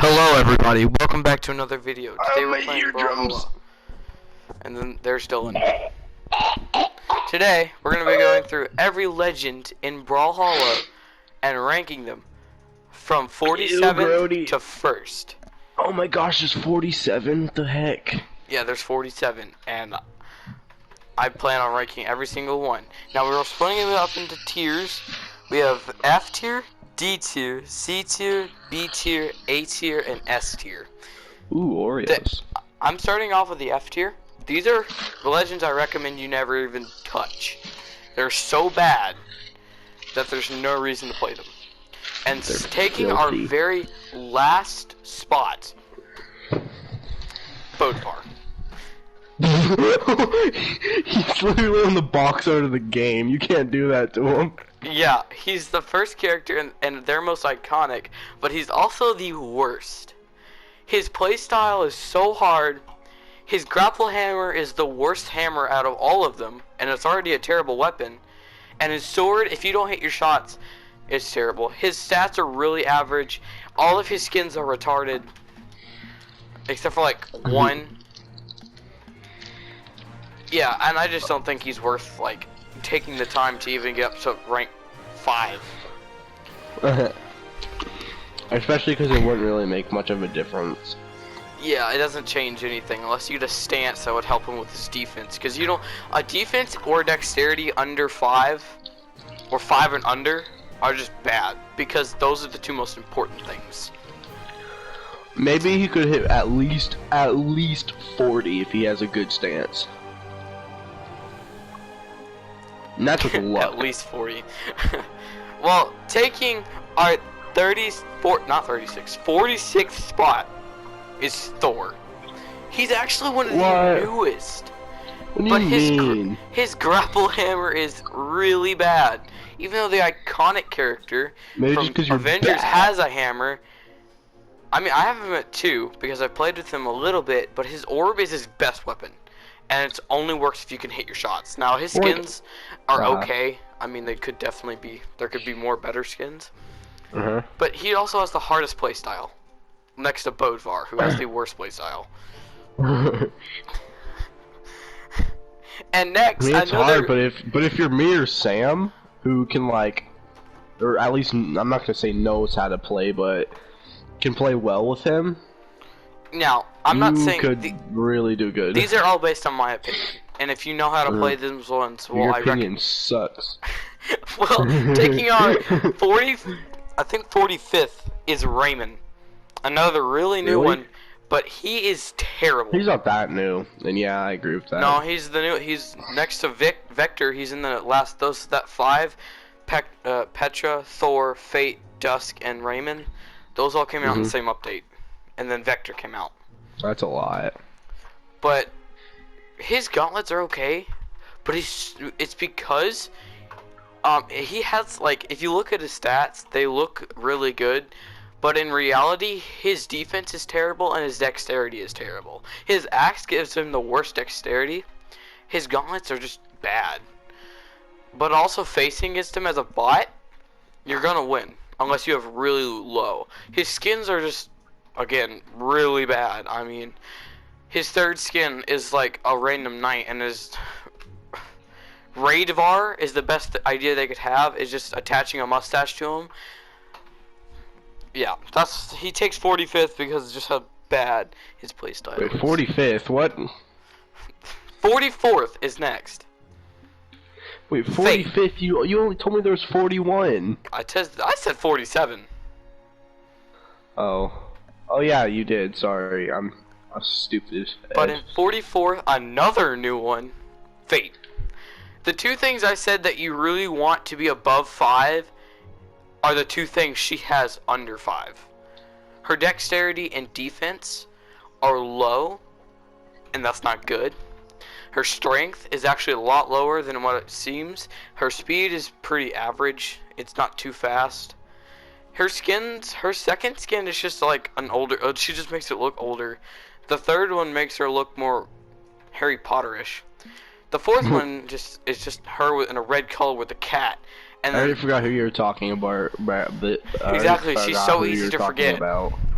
Hello everybody, welcome back to another video. Today we're playing eardrums. Brawlhalla. And then there's Dylan. Today, we're going to be going through every legend in Brawlhalla and ranking them from 47 to first. Oh my gosh, there's 47? What the heck? Yeah, there's 47, and I plan on ranking every single one. Now, we're splitting it up into tiers. We have F tier, D tier, C tier, B tier, A tier, and S tier. Ooh, Oreos. I'm starting off with the F tier. These are the legends I recommend you never even touch. They're so bad that there's no reason to play them. And taking our very last spot, Brawlhalla. He's literally on the box art of the game. You can't do that to him. Yeah, he's the first character and their most iconic, but he's also the worst. His playstyle is so hard. His grapple hammer is the worst hammer out of all of them, and it's already a terrible weapon. And his sword, if you don't hit your shots, it's terrible. His stats are really average. All of his skins are retarded, except for like one. Yeah, and I just don't think he's worth like taking the time to even get up to rank 5. Especially because it wouldn't really make much of a difference. Yeah, it doesn't change anything unless you get a stance that would help him with his defense. Because you don't, a defense or dexterity under 5 or 5 and under are just bad because those are the two most important things. Maybe he could hit at least 40 if he has a good stance. And that's with luck. At least 40. Well, taking our 46th spot is Thor. He's actually one of the newest. What do you mean? His grapple hammer is really bad. Even though the iconic character from Avengers has a hammer. I mean, I have him at 2 because I played with him a little bit, but his orb is his best weapon. And it only works if you can hit your shots. Now, his skins are okay. I mean, they could definitely be, there could be more better skins. But he also has the hardest playstyle. Next to Brawlhalla, who has the worst playstyle. And next, I mean, it's hard, but if you're me or Sam, who can like, or at least I'm not gonna say knows how to play, but can play well with him. Now, I'm not saying could really do good. These are all based on my opinion, and if you know how to play these ones, well, your opinion sucks. Well, taking on 45th is Raymond, another really new one, but he is terrible. He's not that new, and yeah, I agree with that. No, he's the new. He's next to Vector. He's in the last that 5. Petra, Thor, Fate, Dusk, and Raymond. Those all came out in the same update. And then Vector came out. That's a lot. But his gauntlets are okay, but it's because he has, like, if you look at his stats, they look really good, but in reality his defense is terrible and his dexterity is terrible. His axe gives him the worst dexterity. His gauntlets are just bad. But also facing against him as a bot, you're gonna win unless you have really low. His skins are just, again, really bad. I mean, his third skin is like a random knight, and his Radvar is the best idea they could have, is just attaching a mustache to him. Yeah, he takes 45th because it's just how bad his playstyle is. Wait, 45th? What? 44th is next. Wait, 45th? You only told me there was 41. I said 47. Oh yeah, you did. Sorry, I'm a stupid. But in 44th, another new one, Fate. The two things I said that you really want to be above 5 are the two things she has under 5. Her dexterity and defense are low, and that's not good. Her strength is actually a lot lower than what it seems. Her speed is pretty average. It's not too fast. Her second skin is just like an older, she just makes it look older. The third one makes her look more Harry Potter-ish. The fourth one is just her in a red color with a cat. And I already forgot who you were talking about. Exactly, she's so easy to forget.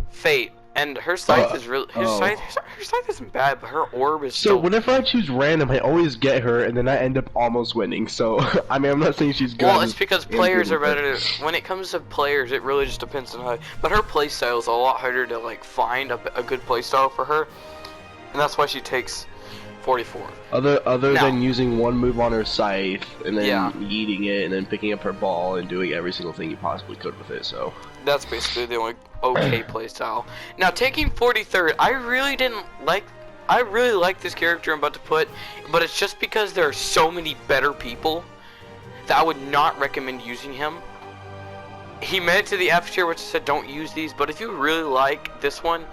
Fate. And her scythe is really her scythe isn't bad, but her orb is so. Whenever I choose random, I always get her, and then I end up almost winning. So I mean, I'm not saying she's good. Well, it's because players are better. When it comes to players, it really just depends on how. But her playstyle is a lot harder to like find a good playstyle for her, and that's why she takes 44. Other than using one move on her scythe and then eating it and then picking up her ball and doing every single thing you possibly could with it. So that's basically the only okay playstyle. Now taking 43rd, I really like this character I'm about to put, but it's just because there are so many better people that I would not recommend using him. He made it to the F tier, which said don't use these, but if you really like this one,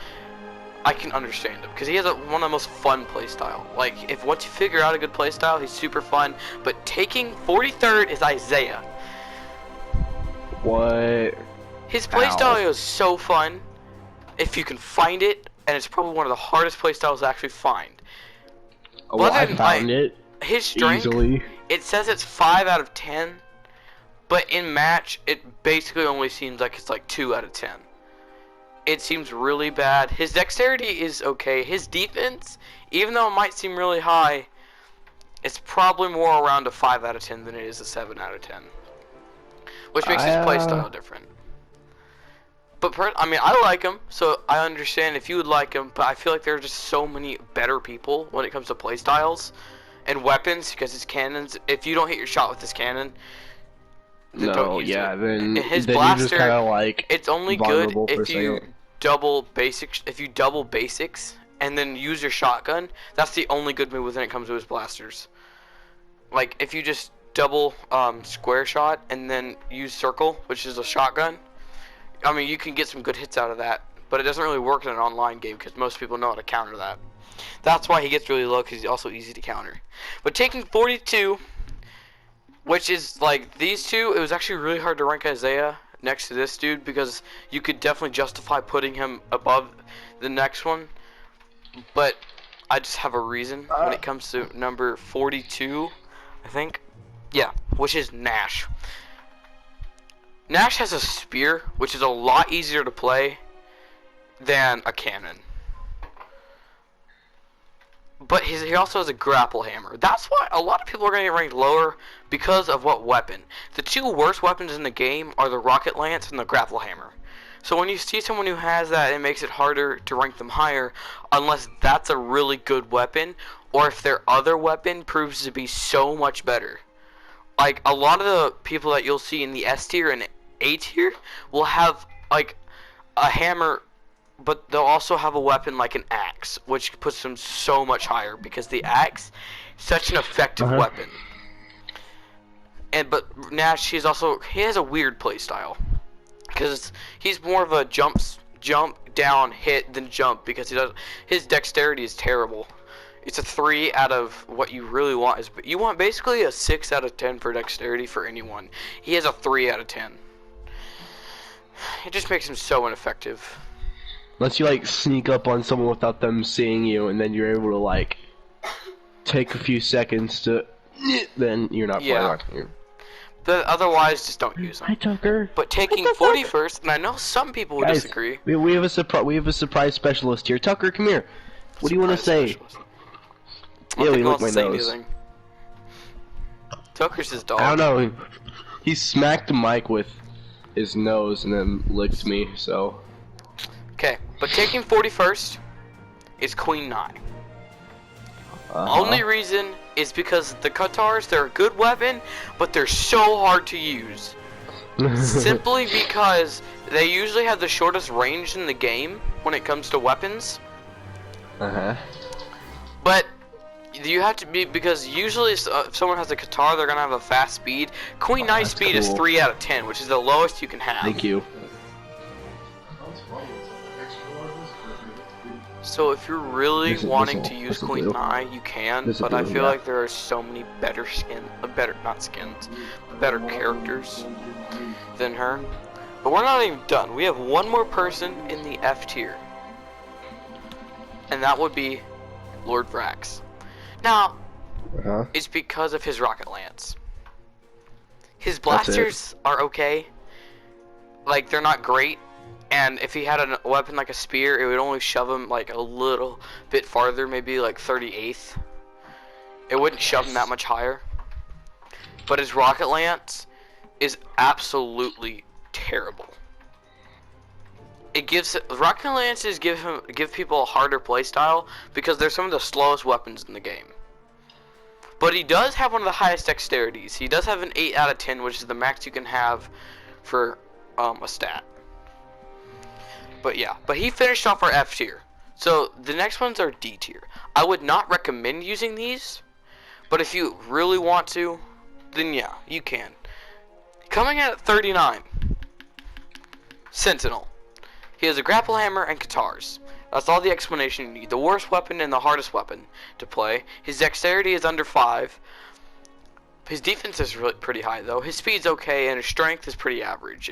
I can understand him because he has one of the most fun playstyle. Like if once you figure out a good playstyle, he's super fun. But taking 43rd is Isaiah. What? His playstyle is so fun if you can find it, and it's probably one of the hardest playstyles to actually find. Well, I found it. His strength, easily. It says it's 5 out of 10, but in match, it basically only seems like it's like 2 out of 10. It seems really bad. His dexterity is okay. His defense, even though it might seem really high, it's probably more around a 5 out of 10 than it is a 7 out of 10. Which makes his playstyle different. But I mean, I like him, so I understand if you would like him, but I feel like there are just so many better people when it comes to playstyles and weapons, because his cannons, if you don't hit your shot with this cannon, then don't use it. Then his then blaster, you're just kind of like it's only good if you second. double basics and then use your shotgun. That's the only good move when it comes to his blasters. Like if you just double square shot and then use circle, which is a shotgun, I mean you can get some good hits out of that, but it doesn't really work in an online game because most people know how to counter that. That's why he gets really low, because he's also easy to counter. But taking 42, which is like these two, it was actually really hard to rank Isaiah next to this dude because you could definitely justify putting him above the next one. But I just have a reason when it comes to number 42, I think. Yeah, which is Nash. Nash has a spear, which is a lot easier to play than a cannon. But he also has a grapple hammer. That's why a lot of people are going to get ranked lower because of what weapon. The two worst weapons in the game are the rocket lance and the grapple hammer. So when you see someone who has that, it makes it harder to rank them higher unless that's a really good weapon or if their other weapon proves to be so much better. Like a lot of the people that you'll see in the S tier and A tier will have like a hammer, but they'll also have a weapon like an axe, which puts them so much higher because the axe is such an effective weapon. But Nash, he has a weird playstyle because he's more of a jump down hit than jump because his dexterity is terrible. It's a 3 out of what you really want. You want basically a 6 out of 10 for dexterity for anyone. He has a 3 out of 10. It just makes him so ineffective. Unless you like sneak up on someone without them seeing you, and then you're able to like take a few seconds to, then you're not playing. But otherwise, just don't use them. Hi, Tucker. But taking 41st, and I know some people would disagree. We have a surprise specialist here. Tucker, come here. What do you want to say? Yeah, we lick my nose. Tucker's his dog. I don't know. He smacked the mic with his nose and then licked me. So. Okay, but taking 41st is Queen Nai. Only reason is because the Katars, they're a good weapon, but they're so hard to use. Simply because they usually have the shortest range in the game when it comes to weapons. But you have to be, because usually if someone has a Katar, they're going to have a fast speed. Queen Nai's speed is 3 out of 10, which is the lowest you can have. Thank you. So if you're really wanting to use Queen Nai, you can, but I feel like there are so many better better characters than her. But we're not even done. We have one more person in the F tier, and that would be Lord Vrax. Now, it's because of his rocket lance. His blasters are okay. Like, they're not great. And if he had a weapon like a spear, it would only shove him like a little bit farther, maybe like 38th. It wouldn't shove him that much higher. But his rocket lance is absolutely terrible. Rocket lances give people a harder playstyle because they're some of the slowest weapons in the game. But he does have one of the highest dexterities. He does have an 8 out of 10, which is the max you can have for a stat. But yeah, but he finished off our F tier. So the next ones are D tier. I would not recommend using these, but if you really want to, then yeah, you can. Coming in at 39, Sentinel. He has a grapple hammer and guitars. That's all the explanation you need. The worst weapon and the hardest weapon to play. His dexterity is under 5. His defense is really pretty high though. His speed's okay and his strength is pretty average.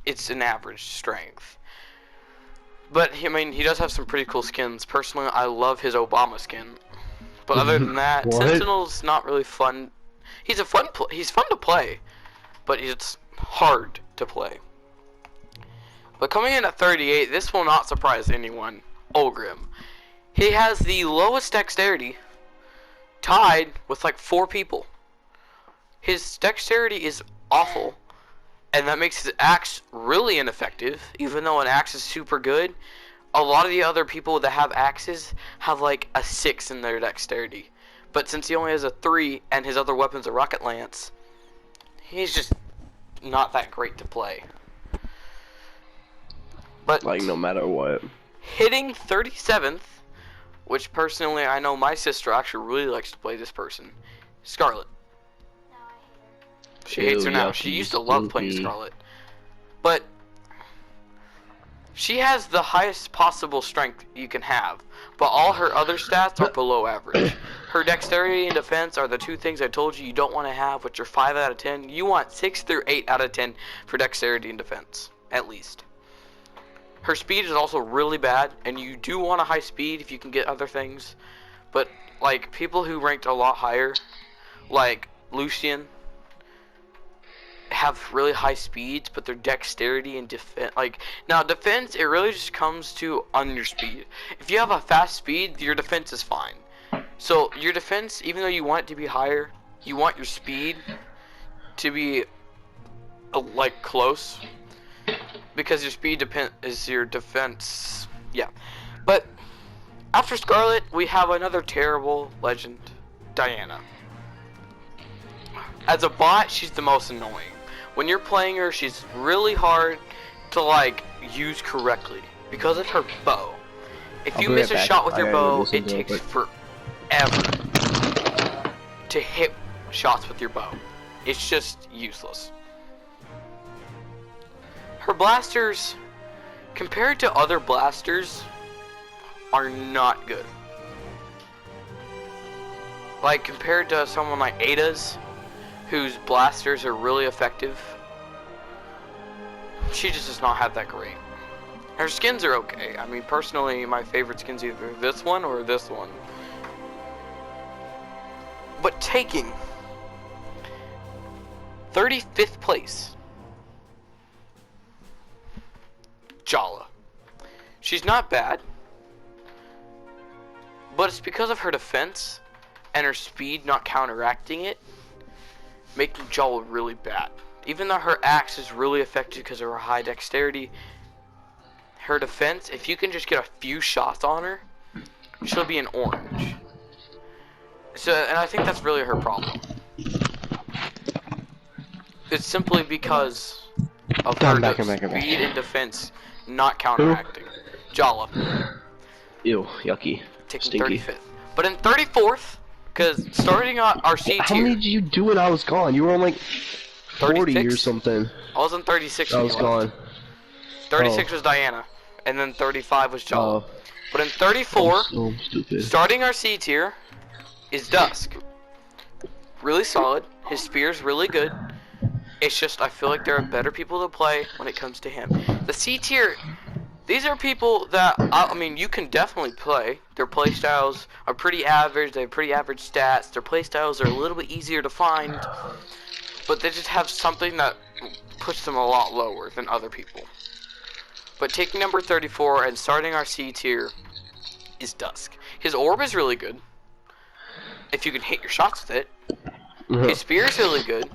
It's an average strength. But I mean, he does have some pretty cool skins. Personally, I love his Obama skin. But other than that, Sentinel's not really fun. He's fun to play, but it's hard to play. But coming in at 38, this will not surprise anyone. Olgrim. He has the lowest dexterity, tied with like 4 people. His dexterity is awful, and that makes his axe really ineffective. Even though an axe is super good, a lot of the other people that have axes have like a 6 in their dexterity. But since he only has a 3 and his other weapon's a rocket lance, he's just not that great to play. But like no matter what. Hitting 37th, which personally I know my sister actually really likes to play this person, Scarlet. No, I hate her. She hates her now. She used to love playing Scarlet. But she has the highest possible strength you can have, but all her other stats are below average. Her dexterity and defense are the 2 things I told you don't want to have, which are 5 out of 10. You want 6 through 8 out of 10 for dexterity and defense, at least. Her speed is also really bad, and you do want a high speed if you can get other things. But like people who ranked a lot higher, like Lucian, have really high speeds, but their dexterity and defense, now defense, it really just comes to on your speed. If you have a fast speed, your defense is fine. So your defense, even though you want it to be higher, you want your speed to be like close, because your speed is your defense. Yeah. But after Scarlet, we have another terrible legend, Diana. As a bot, she's the most annoying. When you're playing her, she's really hard to like use correctly because of her bow. If you miss a shot with your bow, it takes forever to hit shots with your bow. It's just useless. Her blasters, compared to other blasters, are not good. Like compared to someone like Ada's, whose blasters are really effective, she just does not have that great. Her skins are okay. I mean, personally, my favorite skin's either this one or this one. But taking 35th place, Brawlhalla. She's not bad, but it's because of her defense and her speed not counteracting it, making Brawlhalla really bad. Even though her axe is really effective because of her high dexterity, her defense, if you can just get a few shots on her, she'll be an orange. So, and I think that's really her problem. It's simply because of her speed and defense not counteracting. Brawlhalla. Ew, yucky. Taking Stinky. 35th. But in 34th, because starting our C tier. How many did you do when I was gone? You were on like 40 36? or something. I was on 36 I when was you left. gone. 36 was Diana, and then 35 was Brawlhalla. Oh. But in 34, So stupid. starting our C tier, is Dusk. Really solid. His spear's really good. It's just, I feel like there are better people to play when it comes to him. The C tier, these are people that, I mean, you can definitely play. Their playstyles are pretty average. They have pretty average stats. Their playstyles are a little bit easier to find. But they just have something that puts them a lot lower than other people. But taking number 34 and starting our C tier is Dusk. His orb is really good, if you can hit your shots with it. His spear is really good,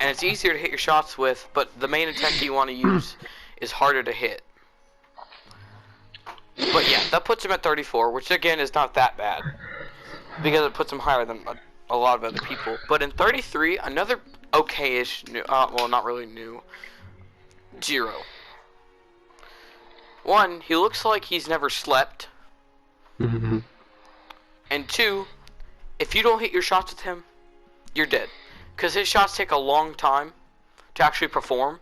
and it's easier to hit your shots with, but the main attack you want to use is harder to hit. But yeah, that puts him at 34, which again is not that bad, because it puts him higher than a lot of other people. But in 33, another okay-ish new, well, not really new, Jiro. One, he looks like he's never slept. And two, if you don't hit your shots with him, you're dead. Because his shots take a long time to actually perform.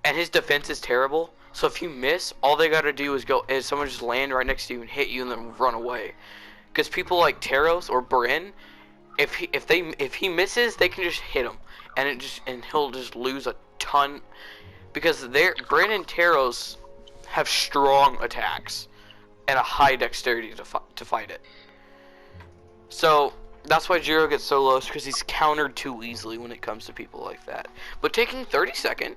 And his defense is terrible. So if you miss, all they gotta do is someone just land right next to you and hit you and then run away. Because people like Taros or Bryn, if he misses, they can just hit him. And he'll just lose a ton. Because Bryn and Taros have strong attacks and a high dexterity to fight it. So that's why Jiro gets so low, because he's countered too easily when it comes to people like that. But taking 32nd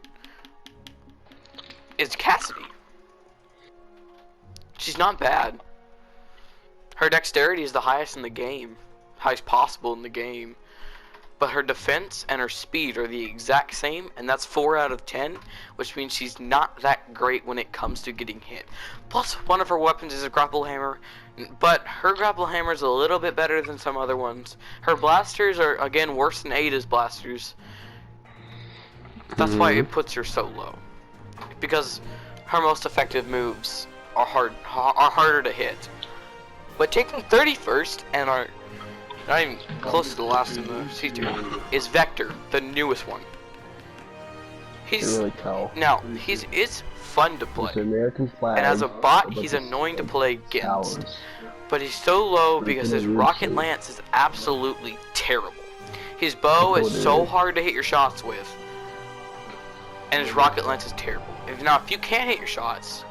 is Cassidy. She's not bad. Her dexterity is the highest in the game, highest possible in the game. But her defense and her speed are the exact same, and that's 4 out of 10, which means she's not that great when it comes to getting hit. Plus, one of her weapons is a grapple hammer, but her grapple hammer is a little bit better than some other ones. Her blasters are, again, worse than Ada's blasters. That's why it puts her so low. Because her most effective moves are harder to hit. But taking 31st, and our not even close to the last in the C tier, is Vector, the newest one. It's fun to play. American flag. And as a bot, he's annoying to play against. But he's so low because his rocket lance is absolutely terrible. His bow is so hard to hit your shots with, and his rocket lance is terrible. If you can't hit your shots,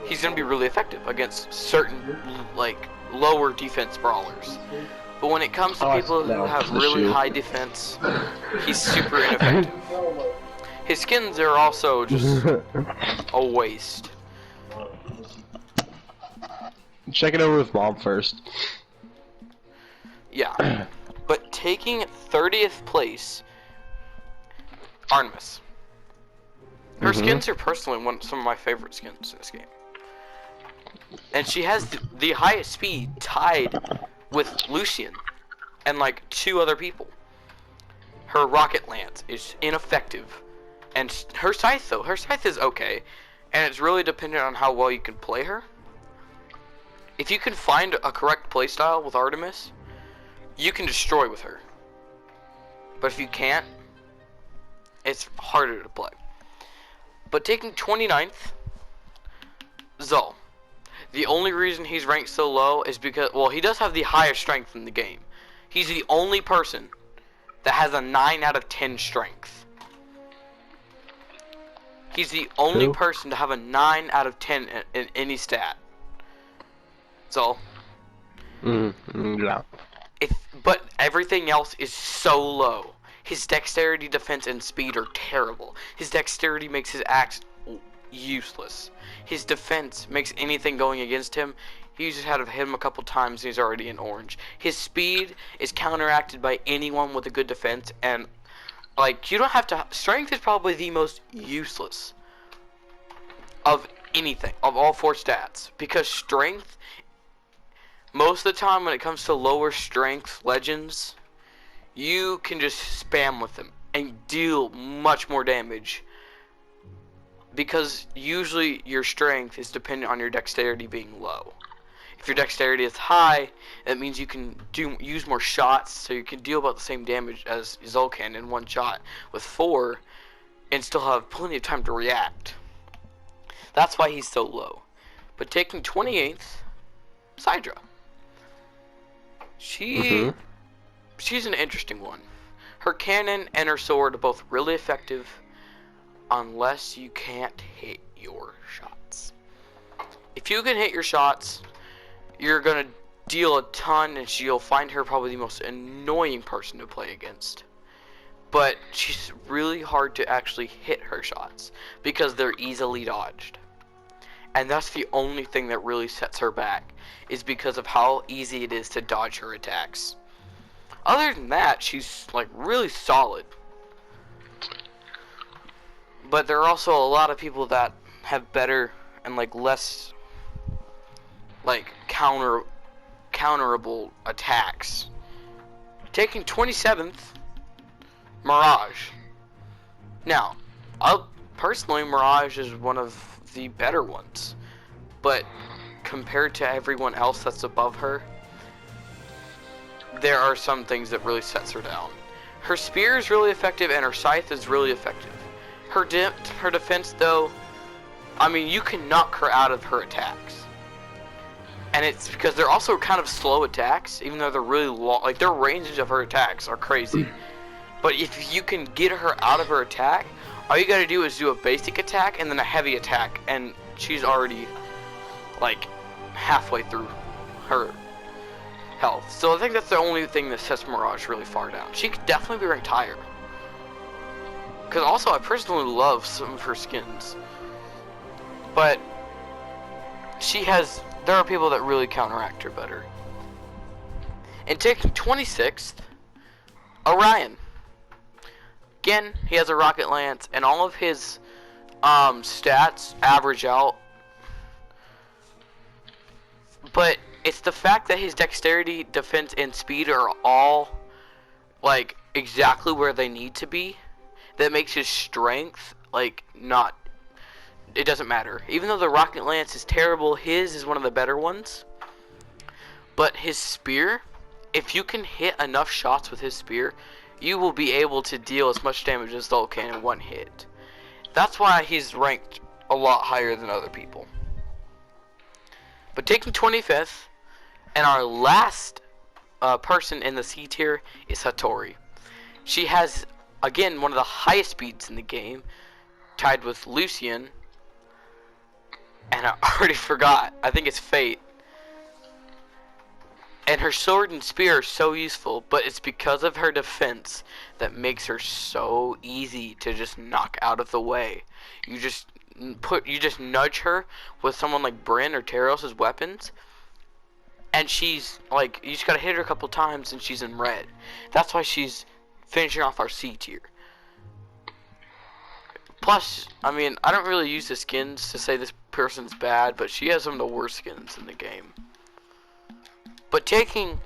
he's gonna be really effective against certain lower defense brawlers. But when it comes to people who have really high defense, he's super ineffective. His skins are also just a waste. Check it over with Mom first. Yeah. But taking 30th place, Artemis. Her skins are personally some of my favorite skins in this game. And she has the highest speed, tied with Lucian and like 2 other people. Her rocket lance is ineffective. And her scythe is okay. And it's really dependent on how well you can play her. If you can find a correct playstyle with Artemis, you can destroy with her. But if you can't, it's harder to play. But taking 29th, Zul. The only reason he's ranked so low is because, well, he does have the highest strength in the game. He's the only person that has a 9 out of 10 strength. He's the only person to have a 9 out of 10 in any stat. So, yeah. But everything else is so low. His dexterity, defense, and speed are terrible. His dexterity makes his axe useless. His defense makes anything going against him. You just had to hit him a couple times and he's already in orange. His speed is counteracted by anyone with a good defense, and you don't have to. Strength is probably the most useless of anything, of all 4 stats, because strength, most of the time when it comes to lower strength legends, you can just spam with them and deal much more damage. Because usually your strength is dependent on your dexterity being low. If your dexterity is high, it means you can use more shots, so you can deal about the same damage as Zul can in 1 shot with 4, and still have plenty of time to react. That's why he's so low. But taking 28th, Sidra. She's an interesting one. Her cannon and her sword are both really effective, unless you can't hit your shots. If you can hit your shots, you're gonna deal a ton, and you'll find her probably the most annoying person to play against. but she's really hard to actually hit her shots because they're easily dodged. And that's the only thing that really sets her back, is because of how easy it is to dodge her attacks. Other than that, she's like really solid. But there are also a lot of people that have better and like less like counterable attacks. Taking 27th, Mirage. Now, personally, Mirage is one of the better ones, but compared to everyone else that's above her, there are some things that really sets her down. Her spear is really effective, and her scythe is really effective. Her defense, though, I mean, you can knock her out of her attacks. And it's because they're also kind of slow attacks, even though they're really long. Like, their ranges of her attacks are crazy. But if you can get her out of her attack, all you gotta do is do a basic attack and then a heavy attack, and she's already, like, halfway through her health. So I think that's the only thing that sets Mirage really far down. She could definitely be ranked higher. Because also, I personally love some of her skins. But there are people that really counteract her better. And taking 26th, Orion. Again, he has a rocket lance, and all of his stats average out. But it's the fact that his dexterity, defense, and speed are all like exactly where they need to be that makes his strength like not. It doesn't matter. Even though the rocket lance is terrible, his is one of the better ones. But his spear, if you can hit enough shots with his spear, you will be able to deal as much damage as Thol can in one hit. That's why he's ranked a lot higher than other people. But taking 25th, and our last person in the C tier is Hattori. She has, again, one of the highest speeds in the game, tied with Lucian. And I already forgot. I think it's Fate. And her sword and spear are so useful, but it's because of her defense that makes her so easy to just knock out of the way. You just nudge her with someone like Brynn or Taros' weapons, and she's like, you just gotta hit her a couple times and she's in red. That's why she's finishing off our C tier. Plus, I mean, I don't really use the skins to say this person's bad, but she has some of the worst skins in the game. But taking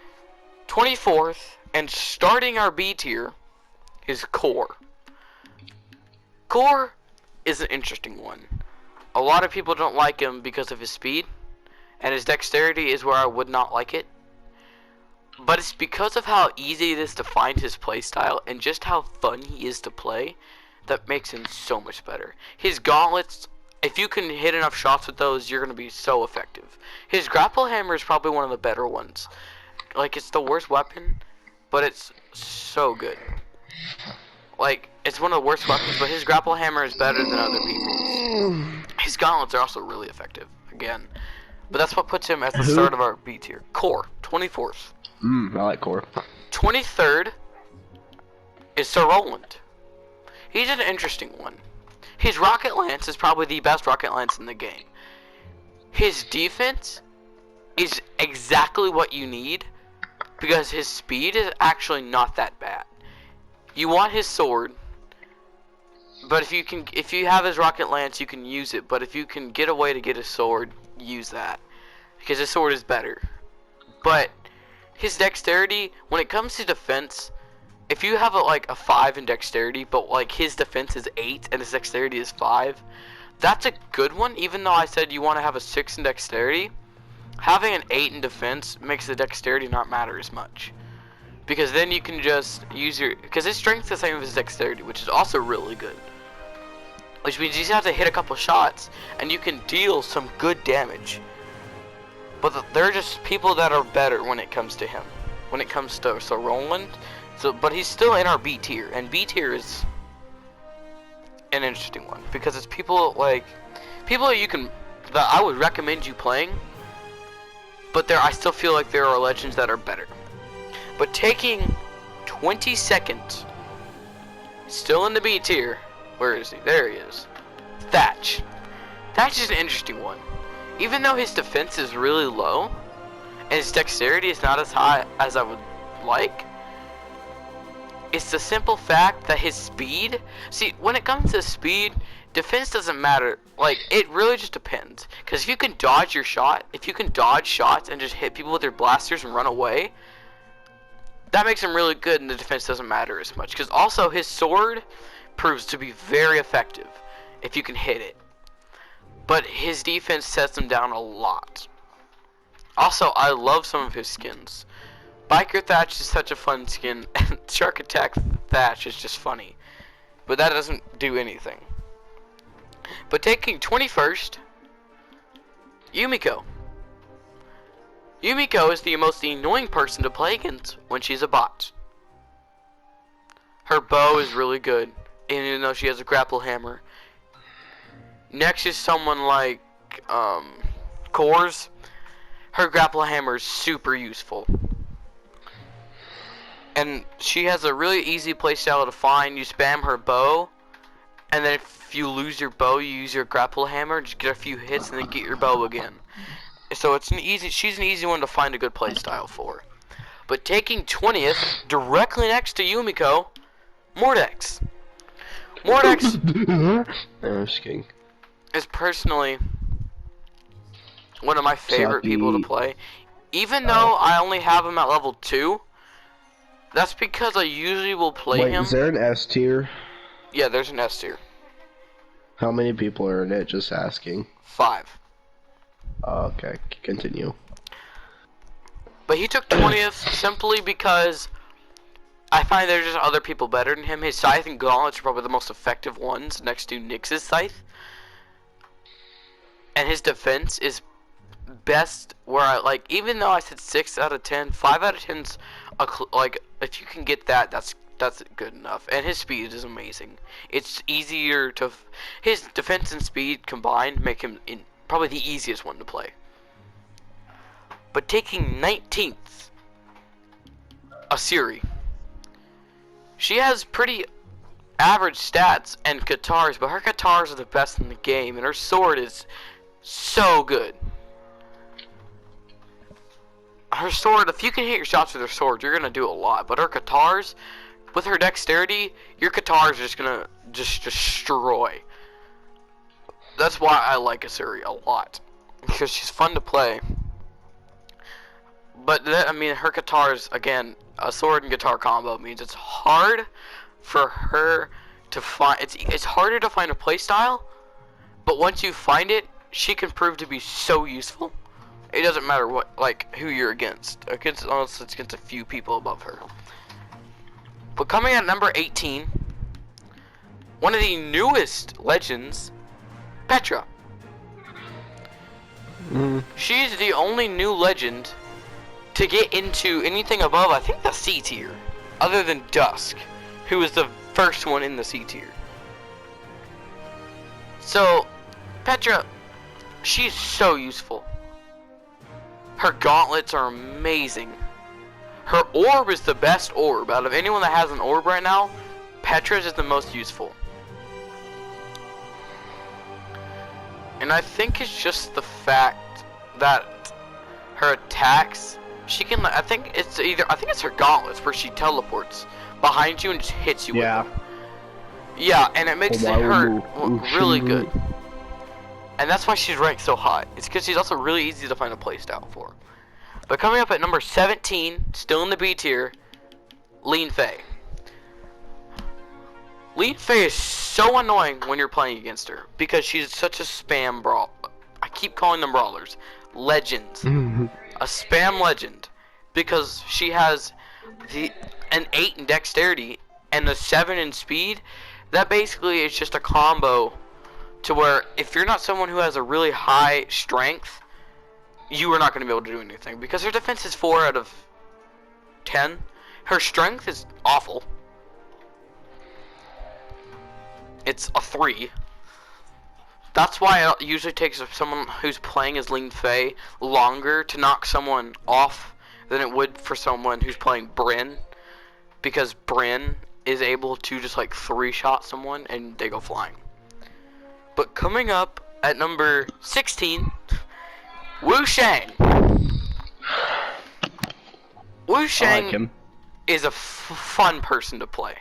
24th and starting our B tier is Core. Core is an interesting one. A lot of people don't like him because of his speed, and his dexterity is where I would not like it. But it's because of how easy it is to find his playstyle and just how fun he is to play that makes him so much better. His gauntlets, if you can hit enough shots with those, you're going to be so effective. His grapple hammer is probably one of the better ones. Like, it's the worst weapon, but it's so good. Like, it's one of the worst weapons, but his grapple hammer is better than other people's. His gauntlets are also really effective, again. But that's what puts him at the start of our B tier. Core, 24th. I like Core. 23rd is Sir Roland. He's an interesting one. His rocket lance is probably the best rocket lance in the game. His defense is exactly what you need because his speed is actually not that bad. You want his sword, but if you have his rocket lance, you can use it. But if you can get a way to get his sword, use that because his sword is better. But his dexterity, when it comes to defense, if you have a 5 in dexterity, but like his defense is 8 and his dexterity is 5, that's a good one. Even though I said you want to have a 6 in dexterity, having an 8 in defense makes the dexterity not matter as much. Because then you can just use because his strength is the same as his dexterity, which is also really good. Which means you just have to hit a couple shots and you can deal some good damage. But there are just people that are better when it comes to him. When it comes to Sir Roland. But he's still in our B tier, and B tier is an interesting one because it's people that I would recommend you playing, but I still feel like there are legends that are better. But taking 22nd Still in the B tier. Where is he? There he is. Thatch. Thatch is an interesting one. Even though his defense is really low, and his dexterity is not as high as I would like, it's the simple fact that his speed... See, when it comes to speed, defense doesn't matter. Like, it really just depends. Because if you can dodge your shot, if you can dodge shots and just hit people with your blasters and run away, that makes him really good, and the defense doesn't matter as much. Because also, his sword proves to be very effective if you can hit it. But his defense sets him down a lot. Also, I love some of his skins. Biker Thatch is such a fun skin, and Shark Attack Thatch is just funny. But that doesn't do anything. But taking 21st, Yumiko. Yumiko is the most annoying person to play against when she's a bot. Her bow is really good, even though she has a grapple hammer. Next is someone like Kors. Her grapple hammer is super useful. And she has a really easy playstyle to find. You spam her bow, and then if you lose your bow, you use your grapple hammer, just get a few hits, and then get your bow again. So it's she's an easy one to find a good playstyle for. But taking 20th, directly next to Yumiko, Mordex. Mordex is personally one of my favorite people to play. Even though I only have him at level 2, that's because I usually will play him. Is there an S tier? Yeah, there's an S tier. How many people are in it? Just asking. 5. Okay, continue. But he took 20th simply because I find there's just other people better than him. His Scythe and Gauntlets are probably the most effective ones next to Nyx's Scythe. And his defense is best where I, like, even though I said 6 out of 10, 5 out of 10's, like, if you can get that, that's good enough. And his speed is amazing. It's easier to, his defense and speed combined make him probably the easiest one to play. But taking 19th, Asiri. She has pretty average stats and guitars, but her guitars are the best in the game, and her sword is so good. Her sword, if you can hit your shots with her sword, you're gonna do a lot. But her guitars, with her dexterity, your guitars are just gonna just destroy. That's why I like Asiri a lot, because she's fun to play. But I mean, her guitars, again, a sword and guitar combo means it's hard for her to find. It's harder to find a playstyle, but once you find it, she can prove to be so useful. It doesn't matter what, like, who you're against. Unless it's against a few people above her. But coming at number 18, one of the newest legends, Petra. She's the only new legend to get into anything above, I think, the C tier, other than Dusk, who was the first one in the C tier. So, Petra, she's so useful. Her gauntlets are amazing. Her orb is the best orb. Out of anyone that has an orb right now, Petra's is the most useful. And I think it's just the fact that her attacks, she can, I think it's her gauntlets where she teleports behind you and just hits you with them. Yeah, and it makes her really good. And that's why she's ranked so high. It's because she's also really easy to find a playstyle for. But coming up at number 17, still in the B tier, Lean Fei. Lean Fei is so annoying when you're playing against her because she's such a spam brawl. I keep calling them brawlers. Legends. A spam legend. Because she has an 8 in dexterity and the 7 in speed. That basically is just a combo to where if you're not someone who has a really high strength, you are not going to be able to do anything. Because her defense is 4 out of 10. Her strength is awful. It's a 3. That's why it usually takes someone who's playing as Lean Fei longer to knock someone off than it would for someone who's playing Brynn. Because Brynn is able to just like 3-shot someone and they go flying. But coming up at number 16, Wu Shang. Wu I Shang like him. is a fun person to play.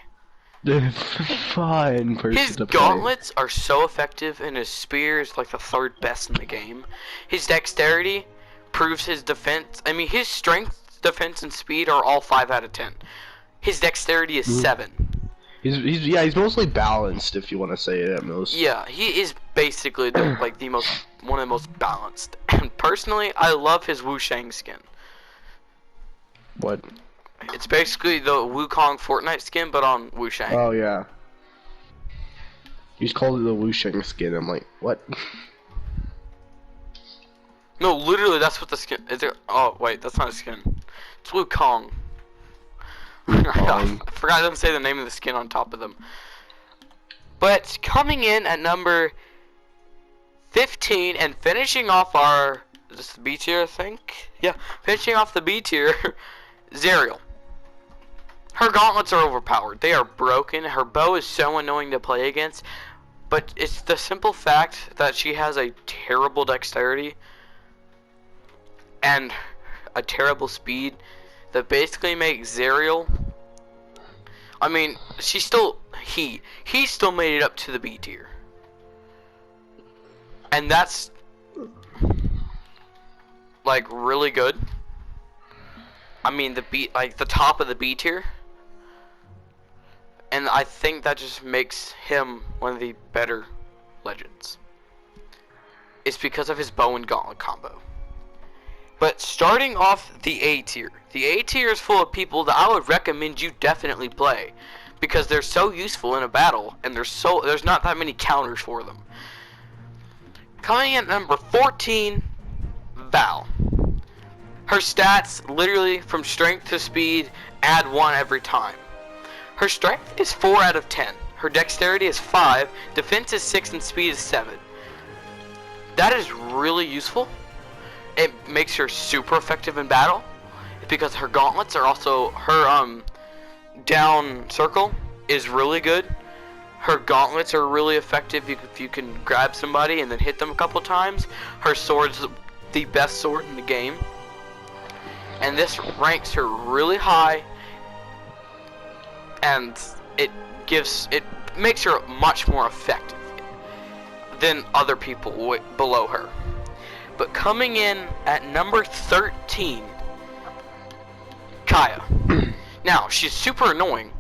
Fine person His to play. gauntlets are so effective, and his spear is like the 3rd best in the game. His dexterity proves his defense. I mean, his strength, defense, and speed are all 5 out of 10. His dexterity is 7. He's mostly balanced, if you want to say it at most. Yeah, he is basically one of the most balanced. And personally, I love his Wu Shang skin. What? It's basically the Wukong Fortnite skin, but on Wu Shang. Oh yeah. He's called it the Wu Shang skin. I'm like, what? No, literally, that's what the skin is. Oh wait, that's not a skin. It's Wukong. I forgot to say the name of the skin on top of them. But coming in at number 15 and finishing off our, is this the B tier, I think? Yeah, finishing off the B tier, Zerial. Her gauntlets are overpowered. They are broken. Her bow is so annoying to play against. But it's the simple fact that she has a terrible dexterity and a terrible speed that basically makes Zerial. I mean, he still made it up to the B tier. And that's like really good. I mean, the top of the B tier. And I think that just makes him one of the better legends. It's because of his bow and gauntlet combo. But starting off the A tier. The A tier is full of people that I would recommend you definitely play. Because they're so useful in a battle. And there's not that many counters for them. Coming in at number 14, Val. Her stats, literally from strength to speed, add 1 every time. Her strength is 4 out of 10. Her dexterity is 5, defense is 6, and speed is 7. That is really useful. It makes her super effective in battle because her gauntlets are also, her down circle is really good. Her gauntlets are really effective if you can grab somebody and then hit them a couple times. Her sword's the best sword in the game. And this ranks her really high, and it makes her much more effective than other people below her. But coming in at number 13, Kaya. Now, she's super annoying.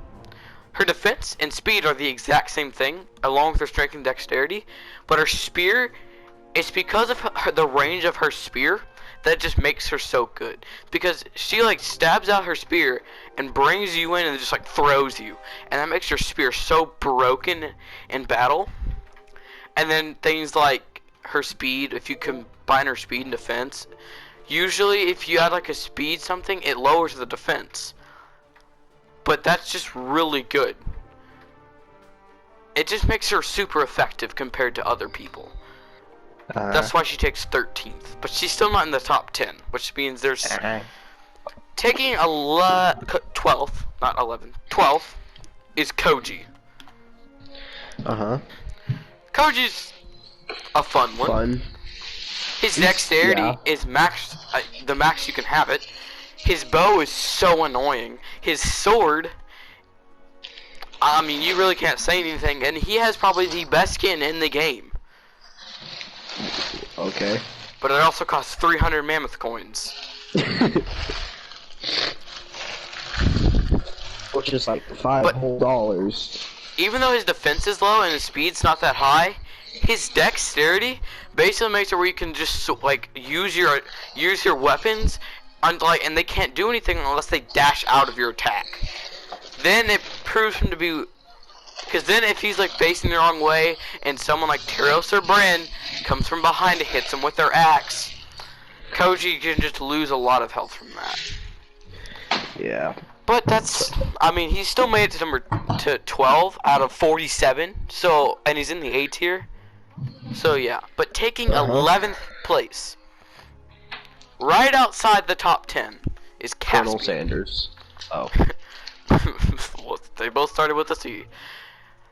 Her defense and speed are the exact same thing, along with her strength and dexterity, but her spear, it's because of the range of her spear that just makes her so good. Because she like stabs out her spear and brings you in and just like throws you. And that makes her spear so broken in battle. And then things like her speed, if you combine her speed and defense, usually if you add like a speed something, it lowers the defense. But that's just really good. It just makes her super effective compared to other people. That's why she takes 13th, but she's still not in the top 10, which means there's taking 12th, not 11. 12th is Koji. Koji's a fun one. His dexterity is maxed, the max you can have it. His bow is so annoying. His sword, I mean, you really can't say anything, and he has probably the best skin in the game. Okay. But it also costs 300 mammoth coins. Which is like $5 whole. Even though his defense is low and his speed's not that high, his dexterity basically makes it where you can just like use your weapons and they can't do anything unless they dash out of your attack. Then it proves him to be, because then if he's like facing the wrong way and someone like Tyros or Bryn comes from behind and hits him with their axe, Koji can just lose a lot of health from that. Yeah. But that's, I mean, he still made it to 12 out of 47, so, and he's in the A tier. So yeah, but taking 11th place, right outside the top 10, is Caspian. Colonel Sanders. Oh. They both started with a C.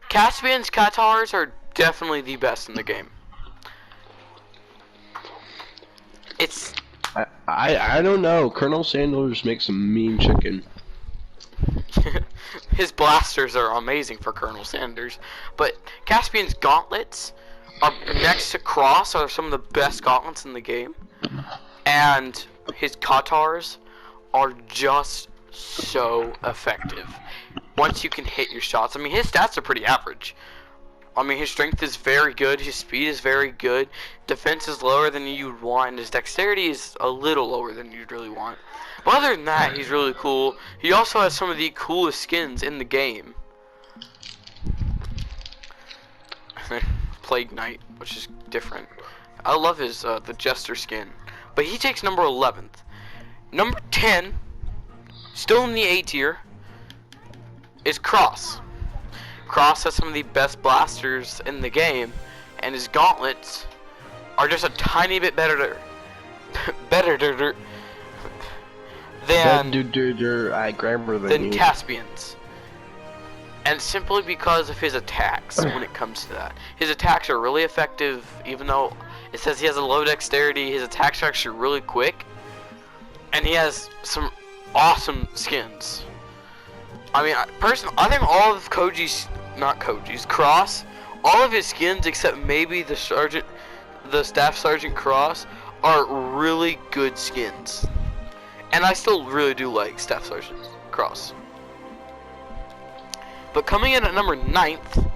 Caspian's Katars are definitely the best in the game. It's... I don't know. Colonel Sanders makes some mean chicken. His blasters are amazing for Colonel Sanders, but Caspian's gauntlets are next to Cross are some of the best gauntlets in the game, and his Katars are just so effective. Once you can hit your shots, I mean his stats are pretty average. I mean his strength is very good, his speed is very good, defense is lower than you'd want, and his dexterity is a little lower than you'd really want. But other than that, he's really cool. He also has some of the coolest skins in the game. Plague Knight, which is different. I love his the Jester skin, but he takes number 11th. Number 10, still in the A tier, is Cross. Cross has some of the best blasters in the game, and his gauntlets are just a tiny bit better than Caspian's. And simply because of his attacks when it comes to that. His attacks are really effective, even though it says he has a low dexterity, his attacks are actually really quick. And he has some awesome skins. I mean, personally, I think all of Cross, all of his skins except maybe the Staff Sergeant Cross are really good skins. And I still really do like Staff Sergeant Cross. But coming in at number 9th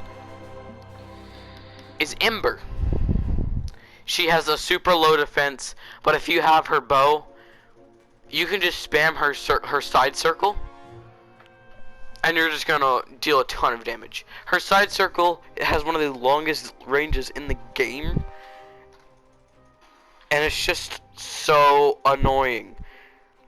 is Ember. She has a super low defense, but if you have her bow, you can just spam her side circle, and you're just gonna deal a ton of damage. Her side circle has one of the longest ranges in the game, and it's just so annoying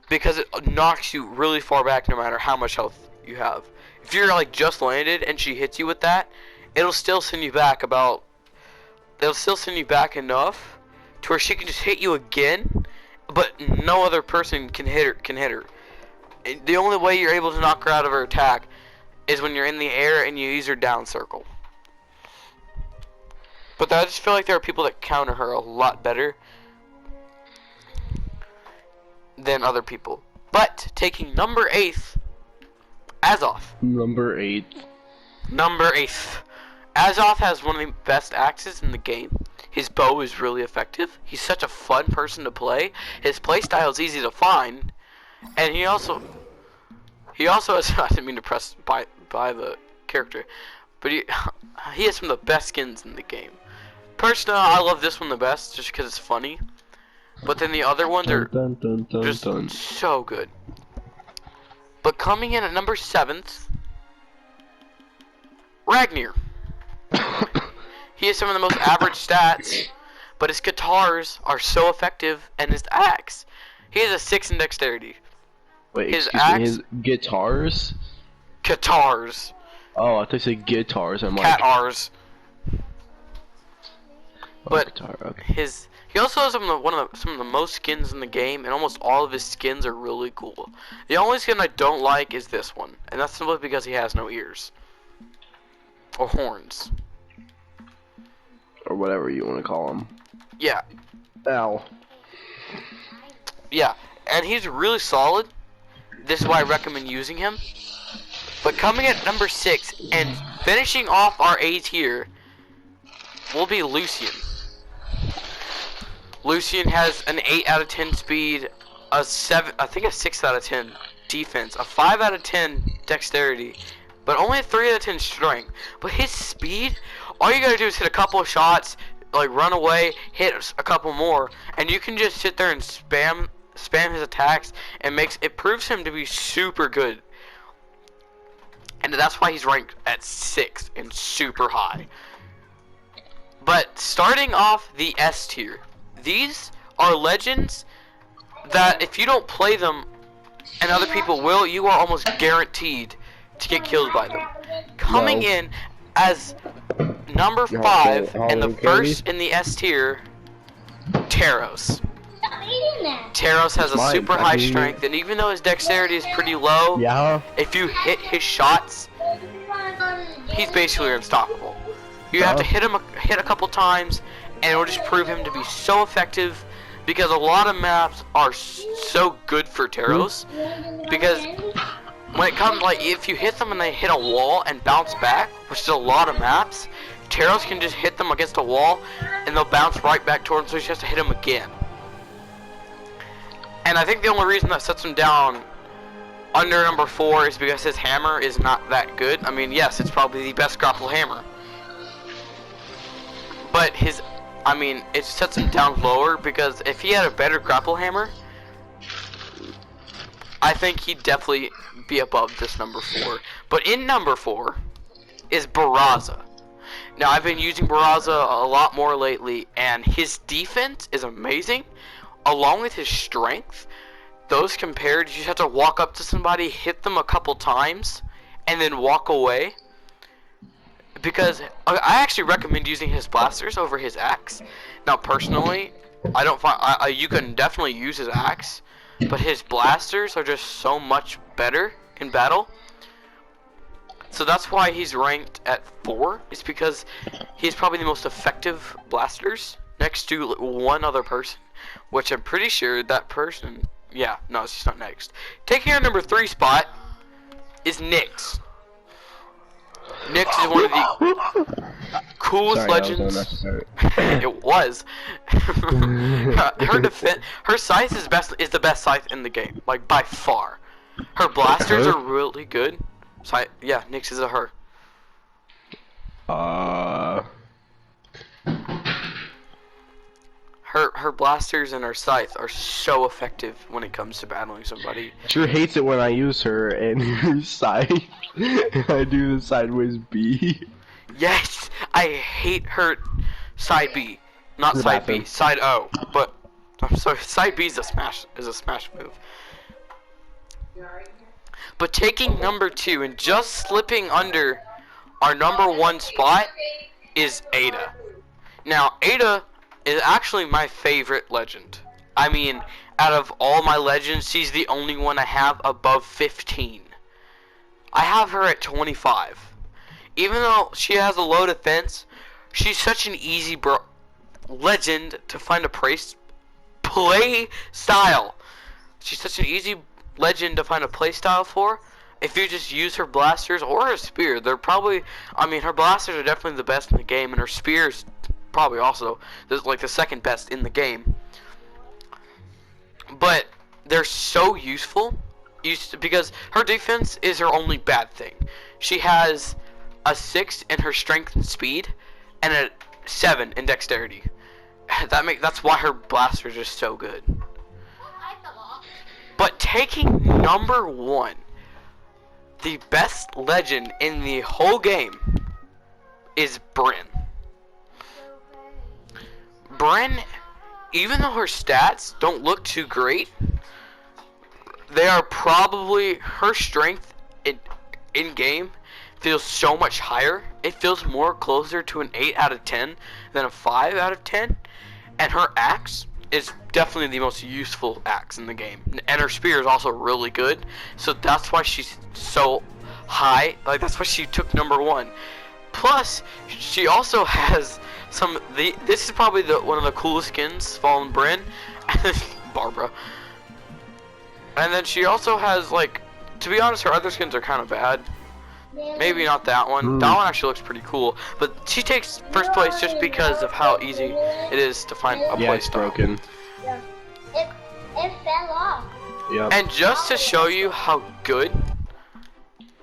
because it knocks you really far back no matter how much health you have. If you're like just landed and she hits you with that, it'll still send you back enough to where she can just hit you again, but no other person can hit her. The only way you're able to knock her out of her attack is when you're in the air and you use her down circle. But I just feel like there are people that counter her a lot better than other people. But taking number 8th, Azoth. Number 8. Azoth has one of the best axes in the game. His bow is really effective. He's such a fun person to play. His playstyle is easy to find, and he also has. I didn't mean to press by the character, but he has some of the best skins in the game. Personally, I love this one the best just because it's funny. But then the other ones are just so good. But coming in at number 7th, Ragnir. He has some of the most average stats, but his Katars are so effective, and his axe, he has a 6 in dexterity. Wait, his guitars? Katars. Oh, I thought you said guitars. I'm like Catars. But guitar, okay. he also has some of the most skins in the game, and almost all of his skins are really cool. The only skin I don't like is this one, and that's simply because he has no ears or horns or whatever you want to call them. Yeah. Ow. Yeah, and he's really solid. This is why I recommend using him. But coming at number 6 and finishing off our A tier will be Lucian. Lucian has an 8 out of 10 speed, a 6 out of 10 defense, a 5 out of 10 dexterity, but only a 3 out of 10 strength. But his speed, all you gotta do is hit a couple of shots, like run away, hit a couple more, and you can just sit there and spam his attacks, and it proves him to be super good. And that's why he's ranked at 6 and super high. But starting off the S tier, these are legends that if you don't play them and other people will, you are almost guaranteed to get killed by them. Coming in as number 5 and the first in the S tier, Taros. Taros has a Mine, super I high mean- strength, and even though his dexterity is pretty low, Yeah. if you hit his shots, he's basically unstoppable. You have to hit a couple times, and it'll just prove him to be so effective. Because a lot of maps are so good for Taros. Because when it comes, like, if you hit them and they hit a wall and bounce back, which is a lot of maps, Taros can just hit them against a wall and they'll bounce right back towards him, so he has to hit him again. And I think the only reason that sets him down under number 4 is because his hammer is not that good. I mean, yes, it's probably the best grapple hammer. But it sets him down lower because if he had a better grapple hammer, I think he'd definitely be above this number 4. But in number 4 is Brawlhalla. Now, I've been using Brawlhalla a lot more lately, and his defense is amazing, along with his strength. Those compared, you just have to walk up to somebody, hit them a couple times, and then walk away. Because I actually recommend using his blasters over his axe. Now, personally, I don't find you can definitely use his axe, but his blasters are just so much better in battle. So that's why he's ranked at 4. It's because he's probably the most effective blasters next to one other person, which I'm pretty sure that person. Yeah, no, she's not next. Taking our number 3 spot is Nyx. Nyx is one of the coolest legends. It was. Her scythe is the best scythe in the game, like by far. Her blasters are really good. Yeah, Nyx is a her. Her blasters and her scythe are so effective when it comes to battling somebody. Sure hates it when I use her and her scythe. I do the sideways B. Yes, I hate her side B, not side B, side O. But I'm sorry, side B is a smash move. But taking number 2 and just slipping under our number 1 spot is Ada. Now, Ada is actually my favorite legend. I mean, out of all my legends, she's the only one I have above 15. I have her at 25. Even though she has a low defense, she's such an easy legend to find a play style. She's such an easy legend to find a play style for. If you just use her blasters or her spear, they're probably, her blasters are definitely the best in the game, and her spears probably also like the second best in the game. But they're so useful because her defense is her only bad thing. She has a 6 in her strength and speed and a 7 in dexterity. That's why her blasters are so good. But taking number 1, the best legend in the whole game is Brynn. Brynn, even though her stats don't look too great, they are probably, her strength in game feels so much higher. It feels more closer to an 8 out of 10 than a 5 out of 10. And her axe is definitely the most useful axe in the game. And her spear is also really good. So that's why she's so high. Like, that's why she took number 1. Plus, she also has this is probably one of the coolest skins following Brynn. Barbara. And then she also has, like, to be honest, her other skins are kind of bad. Maybe not that one. That one actually looks pretty cool. But she takes first place just because of how easy it is to find a play style. Broken. It fell off. Yep. And just to show you how good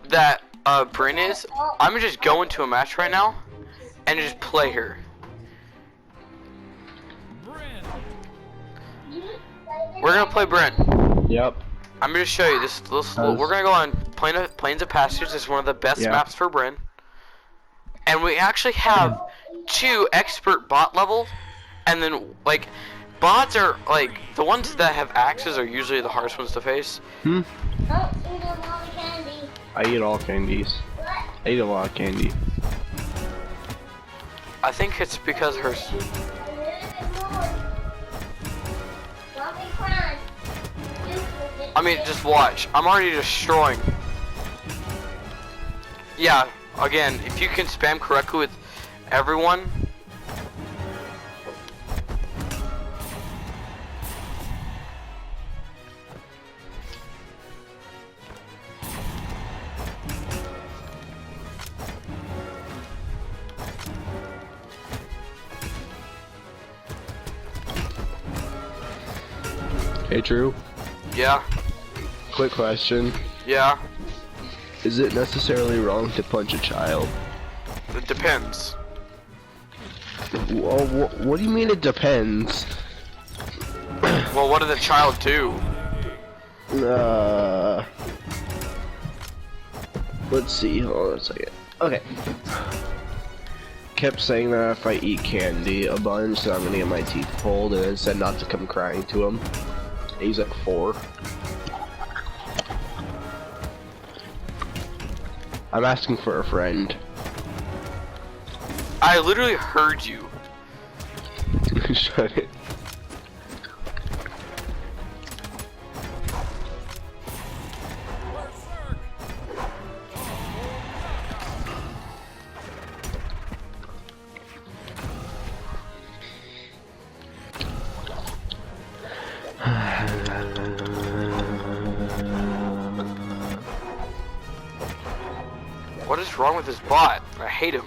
that Brynn is, I'm gonna just go into a match right now and just play her. We're gonna play Brynn. Yep. I'm gonna show you this. We're gonna go on Plains of Passage. This is one of the best maps for Brynn. And we actually have 2 expert bot level, and then like bots are like the ones that have axes are usually the hardest ones to face. Don't eat a lot of candy. I eat all candies. I eat a lot of candy. I think it's because her. A little bit more. Don't be crying. I mean, just watch. I'm already destroying. Yeah, again, if you can spam correctly with everyone. Hey, Drew. Yeah, Quick question. yeah, Is it necessarily wrong to punch a child? it depends. Well, what do you mean it depends? Well, what did the child do? Let's see. Hold on a second. Okay. Kept saying that if I eat candy a bunch, that I'm gonna get my teeth pulled, and then said not to come crying to him. He's like 4. I'm asking for a friend. I literally heard you. Shut it. What is wrong with this bot? I hate him.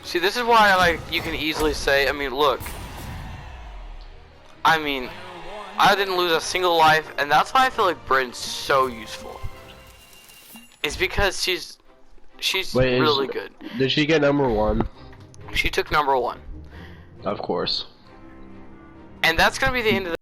See, this is why, like, you can easily say, I mean, look. I mean, I didn't lose a single life, and that's why I feel like Bryn's so useful. It's because she's Wait, really good. Did she get number 1? She took number 1. Of course. And that's gonna be the end of the